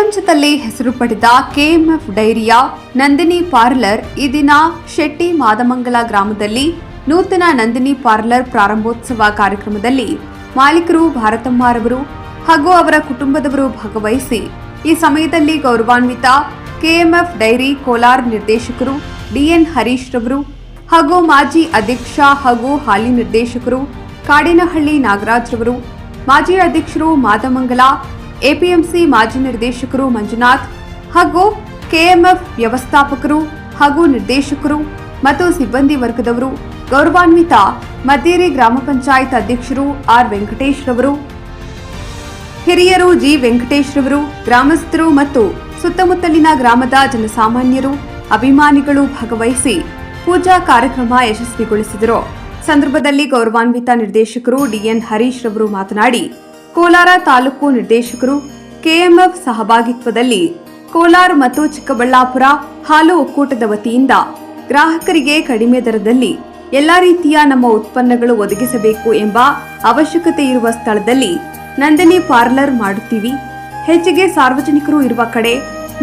ಪ್ರಪಂಚದಲ್ಲಿ ಹೆಸರು ಪಡೆದ ಕೆಎಂಎಫ್ ಡೈರಿಯ ನಂದಿನಿ ಪಾರ್ಲರ್ ಈ ದಿನ ಶೆಟ್ಟಿ ಮಾದಮಂಗಲ ಗ್ರಾಮದಲ್ಲಿ ನೂತನ ನಂದಿನಿ ಪಾರ್ಲರ್ ಪ್ರಾರಂಭೋತ್ಸವ ಕಾರ್ಯಕ್ರಮದಲ್ಲಿ ಮಾಲೀಕರು ಭಾರತಮ್ಮರವರು ಹಾಗೂ ಅವರ ಕುಟುಂಬದವರು ಭಾಗವಹಿಸಿ ಈ ಸಮಯದಲ್ಲಿ ಗೌರವಾನ್ವಿತ ಕೆಎಂಎಫ್ ಡೈರಿ ಕೋಲಾರ ನಿರ್ದೇಶಕರು ಡಿಎನ್ ಹರೀಶ್ ರವರು ಹಾಗೂ ಮಾಜಿ ಅಧ್ಯಕ್ಷ ಹಾಗೂ ಹಾಲಿ ನಿರ್ದೇಶಕರು ಕಾಡೇನಹಳ್ಳಿ ನಾಗರಾಜ್ ರವರು, ಮಾಜಿ ಅಧ್ಯಕ್ಷರು ಮಾದಮಂಗಲ ಎಪಿಎಂಸಿ ಮಾಜಿ ನಿರ್ದೇಶಕರು ಮಂಜುನಾಥ್ ಹಾಗೂ ಕೆಎಂಎಫ್ ವ್ಯವಸ್ಥಾಪಕರು ಹಾಗೂ ನಿರ್ದೇಶಕರು ಮತ್ತು ಸಿಬ್ಬಂದಿ ವರ್ಗದವರು, ಗೌರವಾನ್ವಿತ ಮದ್ದೇರಿ ಗ್ರಾಮ ಪಂಚಾಯತ್ ಅಧ್ಯಕ್ಷರು ಆರ್ ವೆಂಕಟೇಶ್ ರವರು, ಹಿರಿಯರು ಜಿ ವೆಂಕಟೇಶ್ ರವರು, ಗ್ರಾಮಸ್ಥರು ಮತ್ತು ಸುತ್ತಮುತ್ತಲಿನ ಗ್ರಾಮದ ಜನಸಾಮಾನ್ಯರು, ಅಭಿಮಾನಿಗಳು ಭಾಗವಹಿಸಿ ಪೂಜಾ ಕಾರ್ಯಕ್ರಮ ಯಶಸ್ವಿಗೊಳಿಸಿದರು. ಸಂದರ್ಭದಲ್ಲಿ ಗೌರವಾನ್ವಿತ ನಿರ್ದೇಶಕರು ಡಿಎನ್ ಹರೀಶ್ ರವರು ಮಾತನಾಡಿ, ಕೋಲಾರ ತಾಲೂಕು ನಿರ್ದೇಶಕರು ಕೆಎಂಎಫ್ ಸಹಭಾಗಿತ್ವದಲ್ಲಿ ಕೋಲಾರ ಮತ್ತು ಚಿಕ್ಕಬಳ್ಳಾಪುರ ಹಾಲು ಒಕ್ಕೂಟದ ವತಿಯಿಂದ ಗ್ರಾಹಕರಿಗೆ ಕಡಿಮೆ ದರದಲ್ಲಿ ಎಲ್ಲಾ ರೀತಿಯ ನಮ್ಮ ಉತ್ಪನ್ನಗಳು ಒದಗಿಸಬೇಕು ಎಂಬ ಅವಶ್ಯಕತೆ ಇರುವ ಸ್ಥಳದಲ್ಲಿ ನಂದಿನಿ ಪಾರ್ಲರ್ ಮಾಡುತ್ತೀವಿ. ಹೆಚ್ಚಿಗೆ ಸಾರ್ವಜನಿಕರು ಇರುವ ಕಡೆ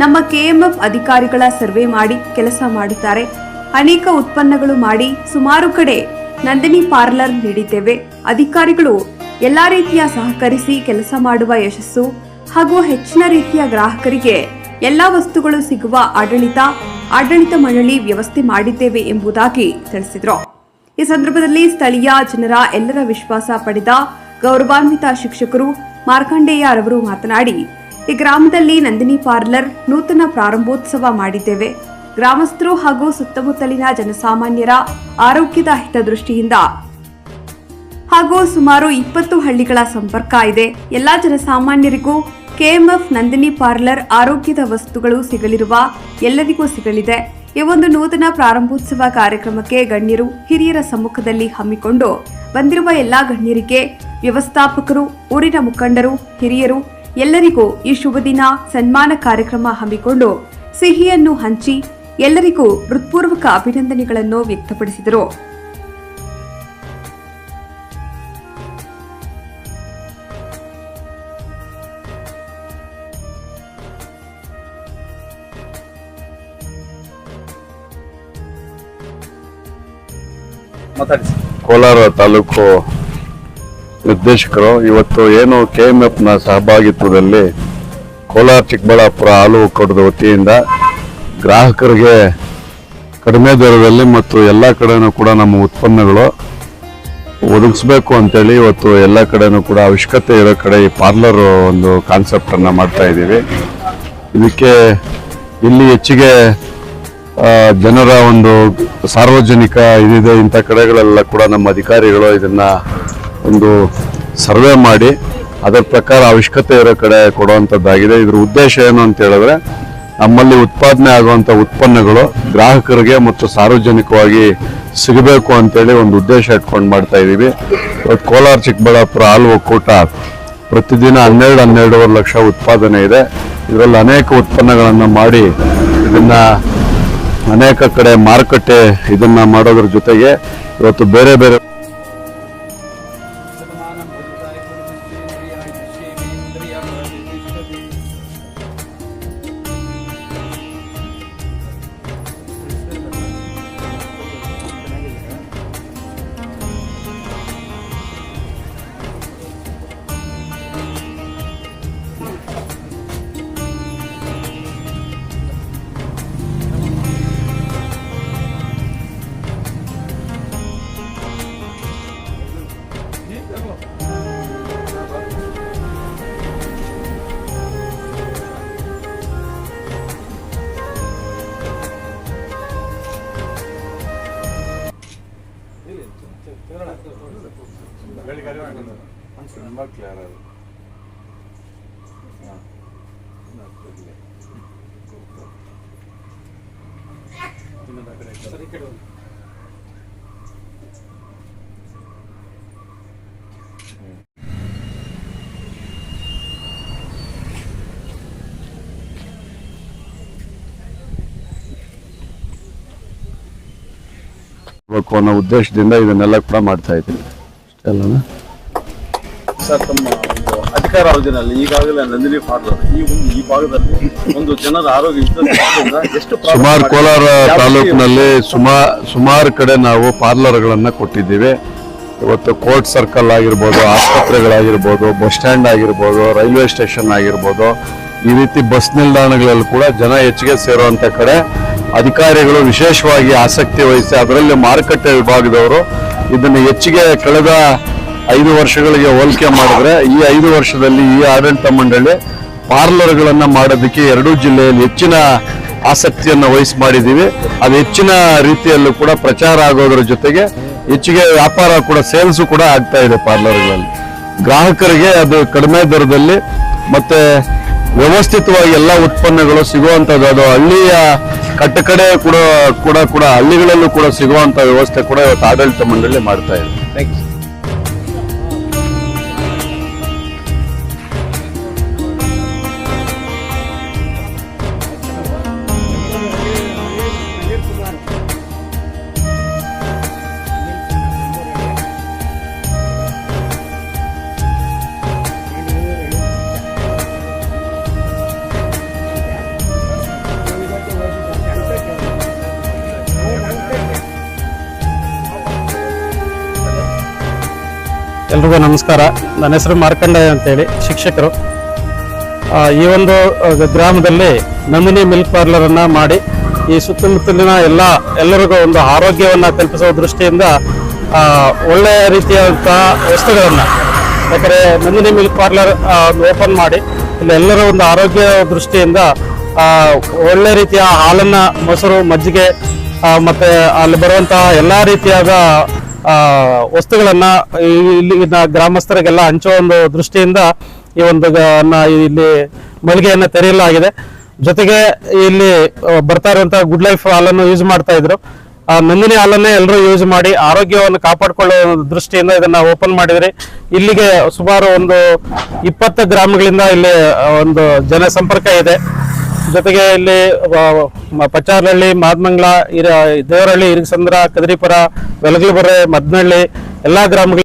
ನಮ್ಮ ಕೆಎಂಎಫ್ ಅಧಿಕಾರಿಗಳ ಸರ್ವೆ ಮಾಡಿ ಕೆಲಸ ಮಾಡುತ್ತಾರೆ. ಅನೇಕ ಉತ್ಪನ್ನಗಳು ಮಾಡಿ ಸುಮಾರು ಕಡೆ ನಂದಿನಿ ಪಾರ್ಲರ್ ನೀಡಿದ್ದೇವೆ. ಅಧಿಕಾರಿಗಳು ಎಲ್ಲಾ ರೀತಿಯ ಸಹಕರಿಸಿ ಕೆಲಸ ಮಾಡುವ ಯಶಸ್ಸು ಹಾಗೂ ಹೆಚ್ಚಿನ ರೀತಿಯ ಗ್ರಾಹಕರಿಗೆ ಎಲ್ಲಾ ವಸ್ತುಗಳು ಸಿಗುವ ಆಡಳಿತ ಮಂಡಳಿ ವ್ಯವಸ್ಥೆ ಮಾಡಿದ್ದೇವೆ ಎಂಬುದಾಗಿ ತಿಳಿಸಿದರು. ಈ ಸಂದರ್ಭದಲ್ಲಿ ಸ್ಥಳೀಯ ಜನರ ಎಲ್ಲರ ವಿಶ್ವಾಸ ಪಡೆದ ಗೌರವಾನ್ವಿತ ಶಿಕ್ಷಕರು ಮಾರ್ಕಂಡೇಯ ರವರು ಮಾತನಾಡಿ, ಈ ಗ್ರಾಮದಲ್ಲಿ ನಂದಿನಿ ಪಾರ್ಲರ್ ನೂತನ ಪ್ರಾರಂಭೋತ್ಸವ ಮಾಡಿದ್ದೇವೆ. ಗ್ರಾಮಸ್ಥರು ಹಾಗೂ ಸುತ್ತಮುತ್ತಲಿನ ಜನಸಾಮಾನ್ಯರ ಆರೋಗ್ಯದ ಹಿತದೃಷ್ಟಿಯಿಂದ ಹಾಗೂ ಸುಮಾರು 20 ಹಳ್ಳಿಗಳ ಸಂಪರ್ಕ ಇದೆ. ಎಲ್ಲಾ ಜನಸಾಮಾನ್ಯರಿಗೂ ಕೆಎಂಎಫ್ ನಂದಿನಿ ಪಾರ್ಲರ್ ಆರೋಗ್ಯದ ವಸ್ತುಗಳು ಸಿಗಲಿರುವ ಎಲ್ಲರಿಗೂ ಸಿಗಲಿದೆ. ಈ ಒಂದು ನೂತನ ಪ್ರಾರಂಭೋತ್ಸವ ಕಾರ್ಯಕ್ರಮಕ್ಕೆ ಗಣ್ಯರು ಹಿರಿಯರ ಸಮ್ಮುಖದಲ್ಲಿ ಹಮ್ಮಿಕೊಂಡು ಬಂದಿರುವ ಎಲ್ಲಾ ಗಣ್ಯರಿಗೆ, ವ್ಯವಸ್ಥಾಪಕರು, ಊರಿನ ಮುಖಂಡರು, ಹಿರಿಯರು ಎಲ್ಲರಿಗೂ ಈ ಶುಭ ದಿನ ಸನ್ಮಾನ ಕಾರ್ಯಕ್ರಮ ಹಮ್ಮಿಕೊಂಡು ಸಿಹಿಯನ್ನು ಹಂಚಿ ಎಲ್ಲರಿಗೂ ಹೃತ್ಪೂರ್ವಕ ಅಭಿನಂದನೆಗಳನ್ನು ವ್ಯಕ್ತಪಡಿಸಿದರು. ಕೋಲಾರ ತಾಲೂಕು ನಿರ್ದೇಶಕರು ಇವತ್ತು ಏನು ಕೆಎಂಎಫ್ ನ ಸಹಭಾಗಿತ್ವದಲ್ಲಿ ಕೋಲಾರ ಚಿಕ್ಕಬಳ್ಳಾಪುರ ಹಾಲು ಒಕ್ಕೂಟದ ವತಿಯಿಂದ ಗ್ರಾಹಕರಿಗೆ ಕಡಿಮೆ ದರದಲ್ಲಿ ಮತ್ತು ಎಲ್ಲ ಕಡೆನೂ ಕೂಡ ನಮ್ಮ ಉತ್ಪನ್ನಗಳು ಒದಗಿಸ್ಬೇಕು ಅಂತೇಳಿ ಇವತ್ತು ಎಲ್ಲ ಕಡೆನೂ ಕೂಡ ಅವಶ್ಯಕತೆ ಇರೋ ಕಡೆ ಈ ಪಾರ್ಲರ್ ಒಂದು ಕಾನ್ಸೆಪ್ಟ್ ಅನ್ನ ಮಾಡ್ತಾ ಇದ್ದೀವಿ. ಇದಕ್ಕೆ ಇಲ್ಲಿ ಹೆಚ್ಚಿಗೆ ಜನರ ಒಂದು ಸಾರ್ವಜನಿಕ ಇದಿದೆ. ಇಂಥ ಕಡೆಗಳೆಲ್ಲ ಕೂಡ ನಮ್ಮ ಅಧಿಕಾರಿಗಳು ಇದನ್ನ ಒಂದು ಸರ್ವೆ ಮಾಡಿ ಅದರ ಪ್ರಕಾರ ಅವಶ್ಯಕತೆ ಇರೋ ಕಡೆ ಕೊಡುವಂಥದ್ದಾಗಿದೆ. ಇದ್ರ ಉದ್ದೇಶ ಏನು ಅಂತ ಹೇಳಿದ್ರೆ, ನಮ್ಮಲ್ಲಿ ಉತ್ಪಾದನೆ ಆಗುವಂಥ ಉತ್ಪನ್ನಗಳು ಗ್ರಾಹಕರಿಗೆ ಮತ್ತು ಸಾರ್ವಜನಿಕವಾಗಿ ಸಿಗಬೇಕು ಅಂತೇಳಿ ಒಂದು ಉದ್ದೇಶ ಇಟ್ಕೊಂಡು ಮಾಡ್ತಾ ಇದ್ದೀವಿ. ಇವತ್ತು ಕೋಲಾರ ಚಿಕ್ಕಬಳ್ಳಾಪುರ ಹಾಲು ಒಕ್ಕೂಟ ಪ್ರತಿದಿನ 12-12.5 ಲಕ್ಷ ಉತ್ಪಾದನೆ ಇದೆ. ಇದರಲ್ಲಿ ಅನೇಕ ಉತ್ಪನ್ನಗಳನ್ನು ಮಾಡಿ ಇದನ್ನ ಅನೇಕ ಕಡೆ ಮಾರುಕಟ್ಟೆ ಇದನ್ನ ಮಾಡೋದ್ರ ಜೊತೆಗೆ ಇವತ್ತು ಬೇರೆ ಬೇರೆ ಅನ್ನೋ ಉದ್ದೇಶದಿಂದ ಇದನ್ನೆಲ್ಲ ಕೂಡ ಮಾಡ್ತಾ ಇದ್ದೀವಿ. ಅಷ್ಟೇ ಅಲ್ಲ ಸರ್, ತಮ್ಮ ಸರ್ಕಾರ ಅವಧಿನಲ್ಲಿ ಈಗಾಗಲೇ ನಂದಿನಿ ಪಾರ್ಲರ್ ಈ ಭಾಗದಲ್ಲಿ ಒಂದು ಜನರ ಆರೋಗ್ಯ ಹಿತದೃಷ್ಟಿಯಿಂದ ಎಷ್ಟು ಸುಮಾರು ಕೋಲಾರ ತಾಲೂಕಿನಲ್ಲಿ ಸುಮಾರು ಕಡೆ ನಾವು ಪಾರ್ಲರ್ಗಳನ್ನ ಕೊಟ್ಟಿದ್ದೀವಿ. ಇವತ್ತು ಕೋರ್ಟ್ ಸರ್ಕಲ್ ಆಗಿರ್ಬೋದು, ಆಸ್ಪತ್ರೆಗಳಾಗಿರ್ಬೋದು, ಬಸ್ ಸ್ಟ್ಯಾಂಡ್ ಆಗಿರ್ಬೋದು, ರೈಲ್ವೆ ಸ್ಟೇಷನ್ ಆಗಿರ್ಬೋದು, ಈ ರೀತಿ ಬಸ್ ನಿಲ್ದಾಣಗಳಲ್ಲಿ ಕೂಡ ಜನ ಹೆಚ್ಚಿಗೆ ಸೇರುವಂತ ಕಡೆ ಅಧಿಕಾರಿಗಳು ವಿಶೇಷವಾಗಿ ಆಸಕ್ತಿ ವಹಿಸಿ ಅದರಲ್ಲಿ ಮಾರುಕಟ್ಟೆ ವಿಭಾಗದವರು ಇದನ್ನು ಹೆಚ್ಚಿಗೆ ಕಳೆದ 5 ವರ್ಷಗಳಿಗೆ ಹೋಲಿಕೆ ಮಾಡಿದ್ರೆ ಈ 5 ವರ್ಷದಲ್ಲಿ ಈ ಆಡಳಿತ ಮಂಡಳಿ ಪಾರ್ಲರ್ಗಳನ್ನ ಮಾಡೋದಕ್ಕೆ 2 ಜಿಲ್ಲೆಯಲ್ಲಿ ಹೆಚ್ಚಿನ ಆಸಕ್ತಿಯನ್ನು ವಹಿಸಿ ಮಾಡಿದ್ದೀವಿ. ಅದು ಹೆಚ್ಚಿನ ರೀತಿಯಲ್ಲೂ ಕೂಡ ಪ್ರಚಾರ ಆಗೋದ್ರ ಜೊತೆಗೆ ಹೆಚ್ಚಿಗೆ ವ್ಯಾಪಾರ ಕೂಡ ಸೇಲ್ಸು ಕೂಡ ಆಗ್ತಾ ಇದೆ ಪಾರ್ಲರ್ಗಳಲ್ಲಿ. ಗ್ರಾಹಕರಿಗೆ ಅದು ಕಡಿಮೆ ದರದಲ್ಲಿ ಮತ್ತೆ ವ್ಯವಸ್ಥಿತವಾಗಿ ಎಲ್ಲ ಉತ್ಪನ್ನಗಳು ಸಿಗುವಂಥದ್ದು, ಅದು ಹಳ್ಳಿಯ ಕಟ್ಟಕಡೆ ಕೂಡ ಹಳ್ಳಿಗಳಲ್ಲೂ ಕೂಡ ಸಿಗುವಂತ ವ್ಯವಸ್ಥೆ ಕೂಡ ಇವತ್ತು ಆಡಳಿತ ಮಂಡಳಿ ಮಾಡ್ತಾ ಇದೆ. Thank you. ಎಲ್ರಿಗೂ ನಮಸ್ಕಾರ. ನನ್ನ ಹೆಸರು ಮಾರ್ಕಂಡಯ್ಯ ಅಂತೇಳಿ, ಶಿಕ್ಷಕರು. ಈ ಒಂದು ಗ್ರಾಮದಲ್ಲಿ ನಂದಿನಿ ಮಿಲ್ಕ್ ಪಾರ್ಲರನ್ನು ಮಾಡಿ ಈ ಸುತ್ತಮುತ್ತಲಿನ ಎಲ್ಲರಿಗೂ ಒಂದು ಆರೋಗ್ಯವನ್ನು ಕಲ್ಪಿಸುವ ದೃಷ್ಟಿಯಿಂದ ಒಳ್ಳೆಯ ರೀತಿಯಾದಂತಹ ವಸ್ತುಗಳನ್ನು, ಯಾಕಂದರೆ ನಂದಿನಿ ಮಿಲ್ಕ್ ಪಾರ್ಲರ್ ಓಪನ್ ಮಾಡಿ ಇಲ್ಲಿ ಎಲ್ಲರ ಒಂದು ಆರೋಗ್ಯ ದೃಷ್ಟಿಯಿಂದ ಒಳ್ಳೆ ರೀತಿಯ ಹಾಲನ್ನು, ಮೊಸರು, ಮಜ್ಜಿಗೆ ಮತ್ತು ಅಲ್ಲಿ ಬರುವಂತಹ ಎಲ್ಲ ರೀತಿಯಾದ ವಸ್ತುಗಳನ್ನ ಇಲ್ಲಿನ ಗ್ರಾಮಸ್ಥರಿಗೆಲ್ಲ ಹಂಚುವ ಒಂದು ದೃಷ್ಟಿಯಿಂದ ಈ ಒಂದು ಇಲ್ಲಿ ಮಳಿಗೆಯನ್ನು ತೆರೆಯಲಾಗಿದೆ. ಜೊತೆಗೆ ಇಲ್ಲಿ ಬರ್ತಾ ಇರುವಂತಹ ಗುಡ್ ಲೈಫ್ ಹಾಲನ್ನು ಯೂಸ್ ಮಾಡ್ತಾ ಇದ್ರು. ನಂದಿನಿ ಹಾಲನ್ನೇ ಎಲ್ಲರೂ ಯೂಸ್ ಮಾಡಿ ಆರೋಗ್ಯವನ್ನು ಕಾಪಾಡಿಕೊಳ್ಳುವ ದೃಷ್ಟಿಯಿಂದ ಇದನ್ನ ಓಪನ್ ಮಾಡಿದ್ರಿ. ಇಲ್ಲಿಗೆ ಸುಮಾರು ಒಂದು 20 ಗ್ರಾಮಗಳಿಂದ ಇಲ್ಲಿ ಒಂದು ಜನಸಂಪರ್ಕ ಇದೆ. ಜೊತೆಗೆ ಇಲ್ಲಿ ಪಚಾರಹಳ್ಳಿ, ಮಾದಮಂಗ್ಲ, ದೇವರಹಳ್ಳಿ, ಇರಿಗಸಂದ್ರ, ಕದರಿಪುರ, ವೆಲಗಲಬೆರೆ, ಮದ್ನಹಳ್ಳಿ ಎಲ್ಲಾ ಗ್ರಾಮಗಳು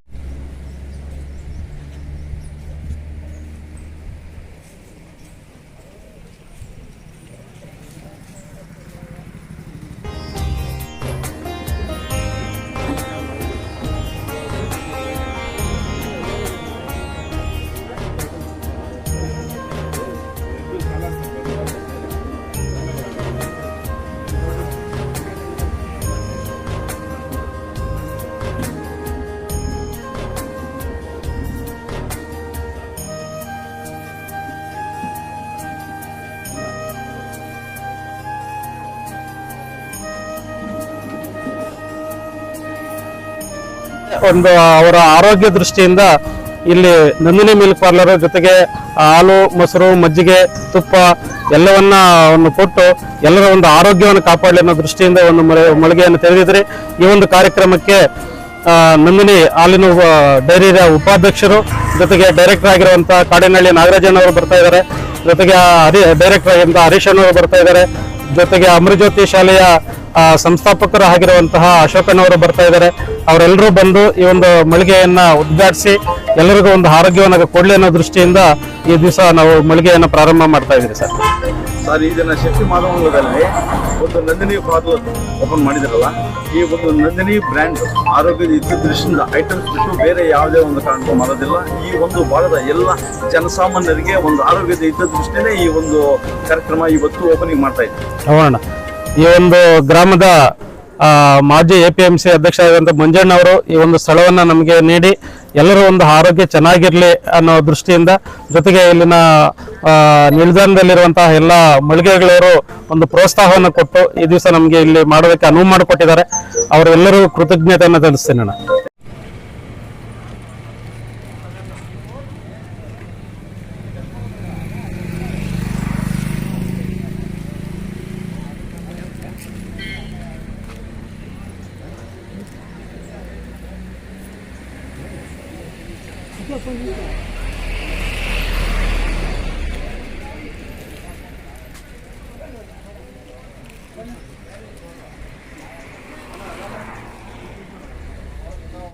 ಒಂದು ಅವರ ಆರೋಗ್ಯ ದೃಷ್ಟಿಯಿಂದ ಇಲ್ಲಿ ನಂದಿನಿ ಮಿಲ್ಕ್ ಪಾರ್ಲರ್ ಜೊತೆಗೆ ಹಾಲು, ಮೊಸರು, ಮಜ್ಜಿಗೆ, ತುಪ್ಪ ಎಲ್ಲವನ್ನ ಕೊಟ್ಟು ಎಲ್ಲರ ಒಂದು ಆರೋಗ್ಯವನ್ನು ಕಾಪಾಡಲಿ ಅನ್ನೋ ದೃಷ್ಟಿಯಿಂದ ಒಂದು ಮಳಿಗೆಯನ್ನು ತೆರೆದಿದ್ರಿ. ಈ ಒಂದು ಕಾರ್ಯಕ್ರಮಕ್ಕೆ ನಂದಿನಿ ಹಾಲಿನ ಡೈರಿಯ ಉಪಾಧ್ಯಕ್ಷರು ಜೊತೆಗೆ ಡೈರೆಕ್ಟರ್ ಆಗಿರುವಂತಹ ಕಾಡೇನಹಳ್ಳಿ ನಾಗರಾಜನ್ ಅವರು ಬರ್ತಾ ಇದ್ದಾರೆ. ಜೊತೆಗೆ ಡೈರೆಕ್ಟರ್ ಆಗಿರುವಂತಹ ಹರೀಶ್ ಅವರು ಬರ್ತಾ ಇದ್ದಾರೆ. ಜೊತೆಗೆ ಅಮೃಜ್ಯೋತಿ ಶಾಲೆಯ ಸಂಸ್ಥಾಪಕರು ಆಗಿರುವಂತಹ ಅಶೋಕಣ್ಣವರು ಬರ್ತಾ ಇದ್ದಾರೆ. ಅವರೆಲ್ಲರೂ ಬಂದು ಈ ಒಂದು ಮಳಿಗೆಯನ್ನ ಉದ್ಘಾಟಿಸಿ ಎಲ್ಲರಿಗೂ ಒಂದು ಆರೋಗ್ಯವನ್ನು ಕೊಡ್ಲಿ ಅನ್ನೋ ದೃಷ್ಟಿಯಿಂದ ಈ ದಿವಸ ನಾವು ಮಳಿಗೆಯನ್ನು ಪ್ರಾರಂಭ ಮಾಡ್ತಾ ಇದ್ದೀವಿ. ಸರ್, ಈ ದಿನ ಶಕ್ತಿ ಮಾದಮಂಗಲದಲ್ಲಿ ಒಂದು ನಂದಿನಿ ಪಾರ್ಲರ್ ಓಪನ್ ಮಾಡಿದಿರಲ್ಲ, ಈ ಒಂದು ನಂದಿನಿ ಬ್ರ್ಯಾಂಡ್ ಆರೋಗ್ಯದ ಹಿತದೃಷ್ಟಿಯಿಂದ ಐಟಮ್ಸ್ ಬಿಟ್ಟು ಬೇರೆ ಯಾವುದೇ ಒಂದು ಕಾರಣಕ್ಕೂ ಮಾಡೋದಿಲ್ಲ. ಈ ಒಂದು ಭಾಗದ ಎಲ್ಲ ಜನಸಾಮಾನ್ಯರಿಗೆ ಒಂದು ಆರೋಗ್ಯದ ಹಿತದೃಷ್ಟಿನೇ ಈ ಒಂದು ಕಾರ್ಯಕ್ರಮ ಇವತ್ತು ಓಪನಿಂಗ್ ಮಾಡ್ತಾ ಇದ್ದೀವಿ. ಅವಣ್ಣ, ಈ ಒಂದು ಗ್ರಾಮದ ಮಾಜಿ APMC ಅಧ್ಯಕ್ಷ ಆಗಿರುವಂತಹ ಮಂಜಣ್ಣ ಅವರು ಈ ಒಂದು ಸ್ಥಳವನ್ನ ನಮಗೆ ನೀಡಿ ಎಲ್ಲರೂ ಒಂದು ಆರೋಗ್ಯ ಚೆನ್ನಾಗಿರ್ಲಿ ಅನ್ನೋ ದೃಷ್ಟಿಯಿಂದ, ಜೊತೆಗೆ ಇಲ್ಲಿನ ನಿಲ್ದಾಣದಲ್ಲಿರುವಂತಹ ಎಲ್ಲ ಮಳಿಗೆಗಳವರು ಒಂದು ಪ್ರೋತ್ಸಾಹವನ್ನು ಕೊಟ್ಟು ಈ ದಿವಸ ನಮಗೆ ಇಲ್ಲಿ ಮಾಡೋದಕ್ಕೆ ಅನುವು ಮಾಡಿಕೊಟ್ಟಿದ್ದಾರೆ. ಅವರೆಲ್ಲರೂ ಕೃತಜ್ಞತೆಯನ್ನು ತಿಳಿಸ್ತೇನೆ ನಾನು.